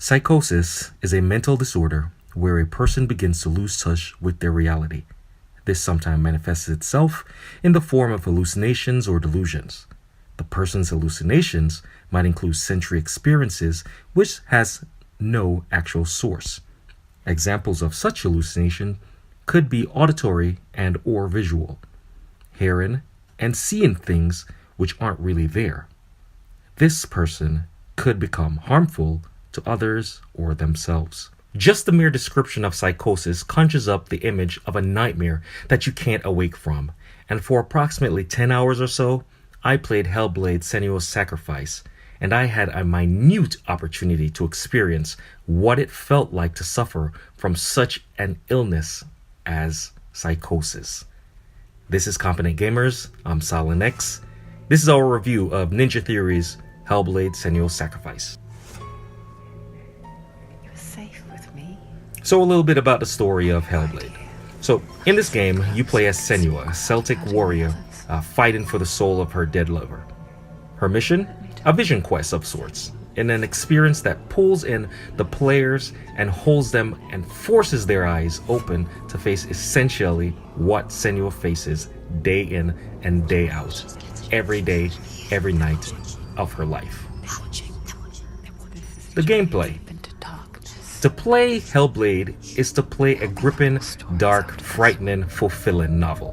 Psychosis is a mental disorder where a person begins to lose touch with their reality. This sometimes manifests itself in the form of hallucinations or delusions. The person's hallucinations might include sensory experiences which has no actual source. Examples of such hallucination could be auditory and or visual, hearing and seeing things which aren't really there. This person could become harmful to others or themselves. Just the mere description of psychosis conjures up the image of a nightmare that you can't awake from, and for approximately 10 hours or so, I played HellBlade Senua's Scarifice, and I had a minute opportunity to experience what it felt like to suffer from such an illness as psychosis. This is Competent Gamers, I'm SilentX. This is our review of Ninja Theory's HellBlade Senua's Scarifice. So a little bit about the story of HellBlade. So in this game, you play as Senua, a Celtic warrior fighting for the soul of her dead lover. Her mission? A vision quest of sorts, in an experience that pulls in the players and holds them and forces their eyes open to face essentially what Senua faces day in and day out, every day, every night of her life. The gameplay. To play HellBlade is to play a gripping, dark, frightening, fulfilling novel.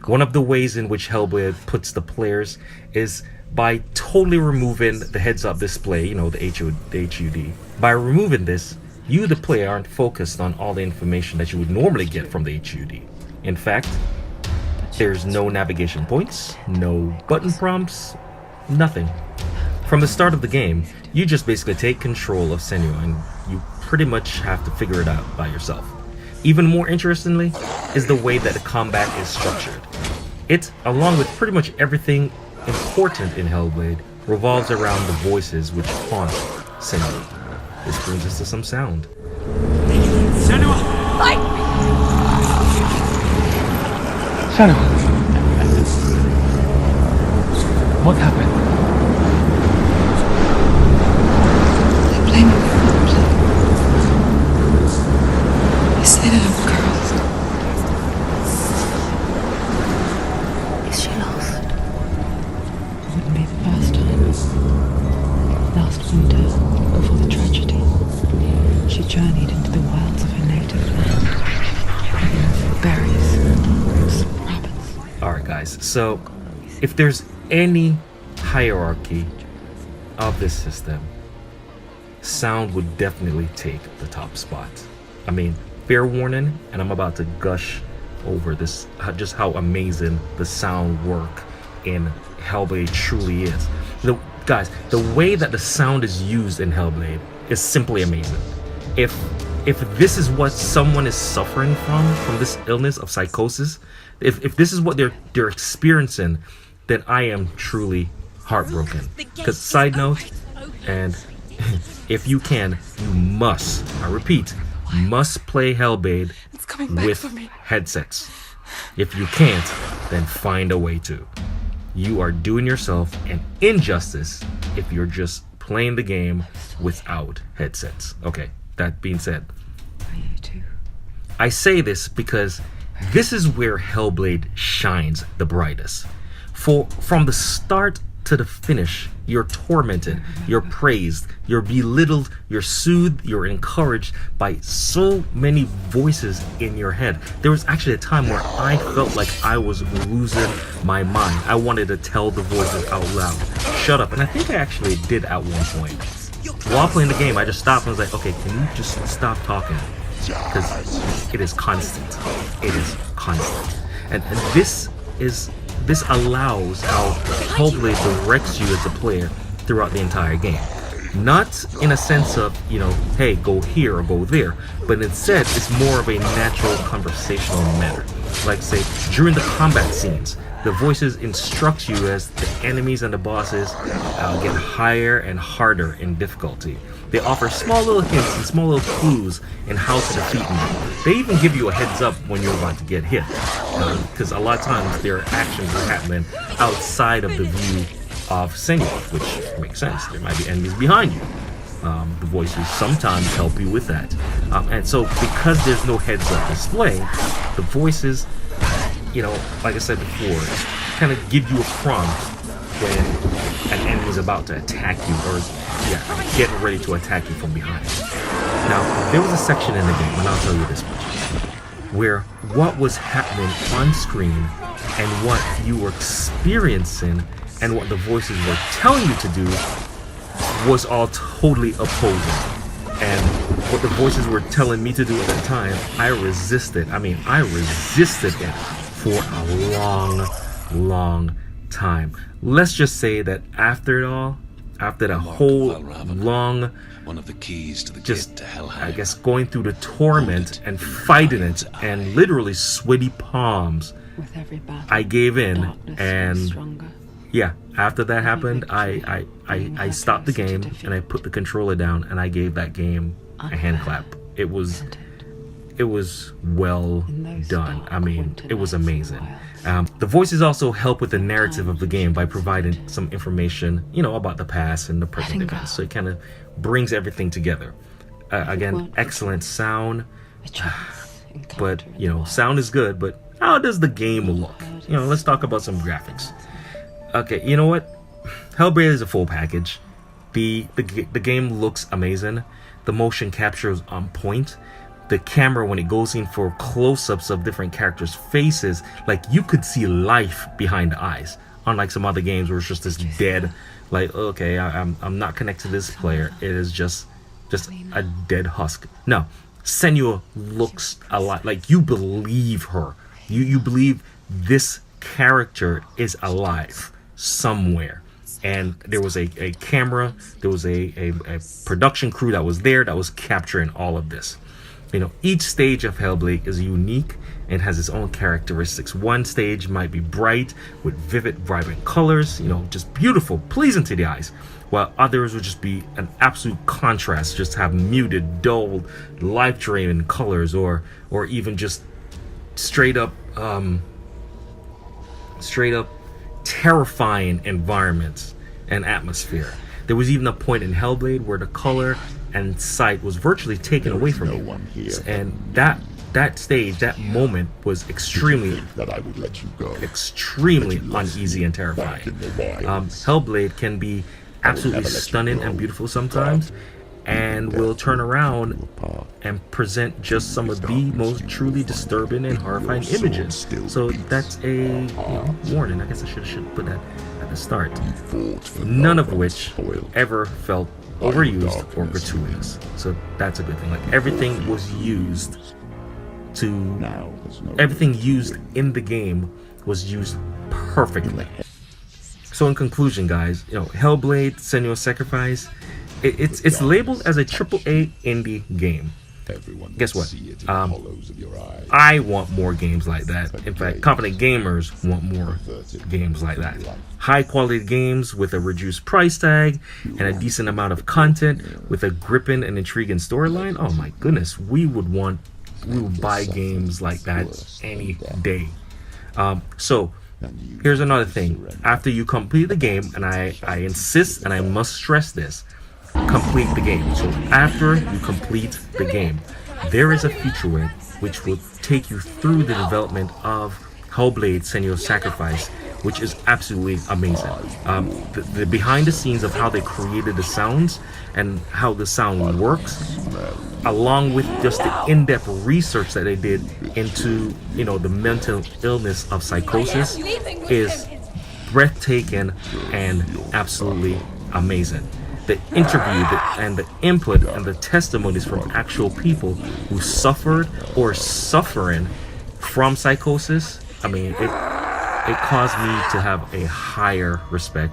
One of the ways in which HellBlade puts the players is by totally removing the heads-up display, the HUD. By removing this, you, the player, aren't focused on all the information that you would normally get from the HUD. In fact, there's no navigation points, no button prompts, nothing. From the start of the game, you just basically take control of Senua and you pretty much have to figure it out by yourself. Even more interestingly is the way that the combat is structured. It, along with pretty much everything important in HellBlade, revolves around the voices which haunt Senua. This brings us to some sound. Senua! Fight me! Senua! What happened? You say that I'm cursed. Is she lost? It wouldn't be the first time. Last winter, before the tragedy, she journeyed into the wilds of her native land. Berries, rabbits. Alright guys, so if there's any hierarchy of this system, sound would definitely take the top spot. I mean, fair warning, and I'm about to gush over this, just how amazing the sound work in HellBlade truly is. Guys, the way that the sound is used in HellBlade is simply amazing. If this is what someone is suffering from this illness of psychosis, if this is what they're experiencing, then I am truly heartbroken. Because side note, and if you can, you must, I repeat, must play HellBlade with headsets. If you can't, then find a way to. You are doing yourself an injustice if you're just playing the game without headsets. Okay, that being said, I say this because this is where HellBlade shines the brightest. From the start to the finish, you're tormented, you're praised, you're belittled, you're soothed, you're encouraged by so many voices in your head. There was actually a time where I felt like I was losing my mind. I wanted to tell the voices out loud, shut up. And I think I actually did at one point. While playing the game, I just stopped and was like, okay, can you just stop talking? Because it is constant. It is constant. And this allows how HellBlade directs you as a player throughout the entire game. Not in a sense of, hey, go here or go there, but instead it's more of a natural conversational manner. Like, say, during the combat scenes, the voices instruct you as the enemies and the bosses get higher and harder in difficulty. They offer small little hints and small little clues in how to defeat them. They even give you a heads up when you're about to get hit, because a lot of times their actions are happening outside of the view of Senua, which makes sense. There might be enemies behind you. The voices sometimes help you with that. And so because there's no heads-up display, the voices, like I said before, kind of give you a prompt when an enemy is about to attack you, or getting ready to attack you from behind. Now, there was a section in the game, and I'll tell you this much, where what was happening on screen and what you were experiencing and what the voices were telling you to do was all totally opposing. And what the voices were telling me to do at that time, I resisted. I resisted it for a long, long time. Let's just say that after it all, after that whole long, one of the keys to the just, to hell, I guess, going through the torment and fighting it and literally sweaty palms, With every battle, I gave in. darkness grew And stronger. yeah, after that happened, I stopped the game and I put the controller down and I gave that game a hand clap. It was well done. It was amazing. The voices also help with the narrative of the game by providing some information, about the past and the present events. So it kind of brings everything together. Again, excellent sound. But, sound is good, but how does the game look? Let's talk about some graphics. Okay, you know what? HellBlade is a full package. The game looks amazing. The motion capture is on point. The camera, when it goes in for close-ups of different characters' faces, like, you could see life behind the eyes. Unlike some other games where it's just this dead, like, okay, I'm not connected to this player. It is just a dead husk. No, Senua looks a lot like you believe her. You believe this character is alive somewhere. And there was a camera, there was a production crew that was there that was capturing all of this. Each stage of HellBlade is unique and has its own characteristics. One stage might be bright with vivid, vibrant colors, just beautiful, pleasing to the eyes, while others would just be an absolute contrast, just have muted, dull, life-draining colors, or even just straight up terrifying environments and atmosphere. There was even a point in HellBlade where the color and sight was virtually taken away from you, and that stage, that moment, was extremely uneasy and terrifying. HellBlade can be absolutely stunning and beautiful sometimes, and will turn around and present just some of the most truly disturbing and horrifying images. So that's a warning. I guess I should put that at the start. None of which ever felt overused or gratuitous. So that's a good thing. Like, everything was used everything used in the game was used perfectly. So in conclusion, guys, HellBlade: Senua's Sacrifice, it's labeled as a AAA indie game. Guess what? I want more games like that. In fact, confident gamers want more games like that. High quality games with a reduced price tag and a decent amount of content with a gripping and intriguing storyline. Oh my goodness, we would buy games like that any day. So here's another thing. After you complete the game, and I insist and I must stress this, complete the game. So after you complete the game, there is a feature which will take you through the development of HellBlade: Senua's Sacrifice, which is absolutely amazing. The behind the scenes of how they created the sounds and how the sound works, along with just the in-depth research that they did into the mental illness of Psychosis, is breathtaking and absolutely amazing. The interview and the input and the testimonies from actual people who suffered or suffering from Psychosis, it caused me to have a higher respect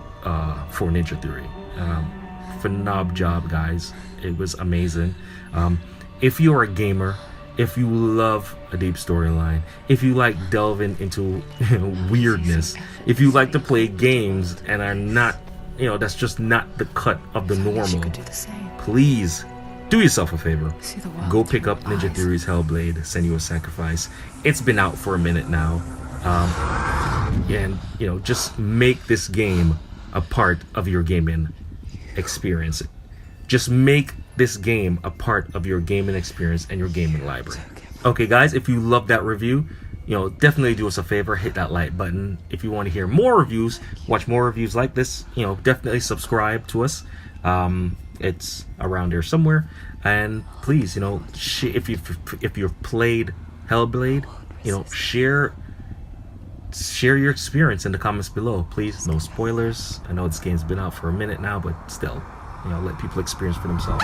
for Ninja Theory. Phenomenal job, guys. It was amazing. If you're a gamer, if you love a deep storyline, if you like delving into weirdness, if you like to play games and are not, that's just not the cut of the normal, please do yourself a favor. Go pick up Ninja Theory's HellBlade: Senua's Sacrifice. It's been out for a minute now. And just make this game a part of your gaming experience. Just make this game a part of your gaming experience and your gaming library. Okay, guys, if you love that review, definitely do us a favor, hit that like button. If you want to hear more reviews, watch more reviews like this, definitely subscribe to us. It's around here somewhere. And please, if you've played HellBlade, share your experience in the comments below. Please, no spoilers. I know this game's been out for a minute now, but still, let people experience for themselves.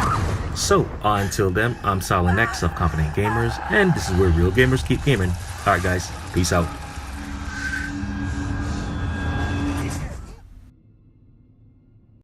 So, until then, I'm Silent X of Confident Gamers, and this is where real gamers keep gaming. Alright guys, peace out.